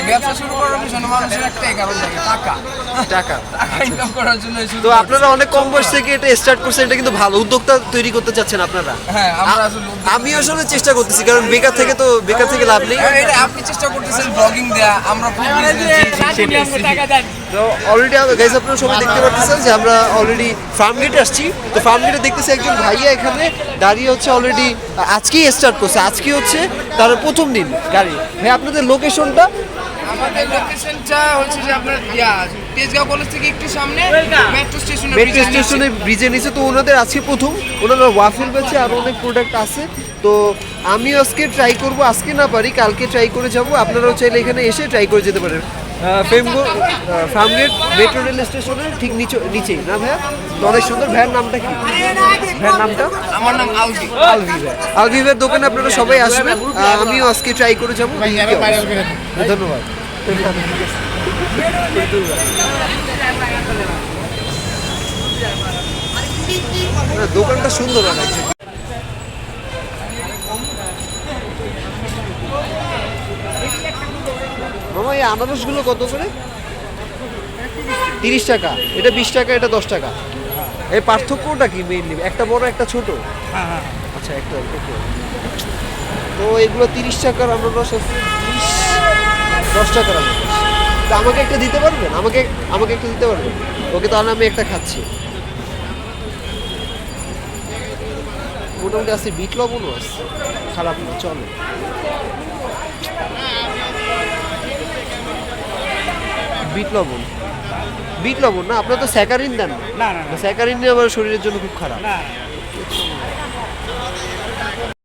ব্যবসা শুরু করার পিছনে মানুষের একটাই কারণ থাকে, টাকা। টাকা ইনকাম করার জন্য তো আপনারা অনেক কম বয়স থেকে এটা স্টার্ট করছেন, এটা কিন্তু ভালো উদ্যোক্তা তৈরি করতে চাচ্ছেন আপনারা। হ্যাঁ, আমরা আসলে আমি আসলে চেষ্টা করতেছি, কারণ বেকার থেকে লাভ নেই। এটা আপনি চেষ্টা করতেছেন ব্লগিং দেয়া, আমরা তো অলরেডি গাইস আপনারা সবাই দেখতে পাচ্ছেন যে আমরা অলরেডি ফার্ম গেটে আসছি। তো ফার্ম গেটে দেখতেছি একজন ভাইয়া এখানে দাঁড়িয়ে হচ্ছে, অলরেডি আজকেই স্টার্ট করছে, আজকে হচ্ছে তার প্রথম দিন গাড়ি। ভাই আপনাদের লোকেশনটা? আমাদের লোকেশনটা হচ্ছে যে আপনার তেজগাঁও কলেজ থেকে একটু সামনে মেট্রো স্টেশনের ব্রিজে নিচে। তো ওনাদের আজকে প্রথম, ওনারা ওয়াফেল বেচে আরও অনেক প্রোডাক্ট আছে। তো আমিও আজকে ট্রাই করব, আজকে না পারি কালকে ট্রাই করে যাব। আপনারাও চাইলে এখানে এসে ট্রাই করে যেতে পারেন। ফার্মগেট মেট্রো রেল স্টেশনের ঠিক নিচেই না ভাইয়া? তো অনেক সুন্দর। ভাইয়ের নামটা কি? ভাইয়ের নামটা? আমার নাম আলভি। আলভি ভাইয়ের দোকানে আপনারা সবাই আসবেন। আমিও আজকে ট্রাই করে যাবো। ধন্যবাদ। দোকানটা সুন্দর অনেক। মামা এই আনারসগুলো কত করে? 30 টাকা। এটা 20 টাকা, এটা 10 টাকা। এই পার্থক্যটা কি মেইনলি? একটা বড় একটা ছোট? আচ্ছা, একটা তো এগুলো 30 টাকার আনারস আছে, 10 টাকার আনারস। তো আমাকে একটা দিতে পারবেন? আমাকে একটা দিতে পারবেন? ওকে, তাহলে আমি একটা খাচ্ছি। মোটামুটি আছে, বিট লবণও আছে, খারাপ না, চলে। বিট লবণ না, আপনার তো স্যাকারিন দেন না? স্যাকারিন আবার শরীরের জন্য খুব খারাপ।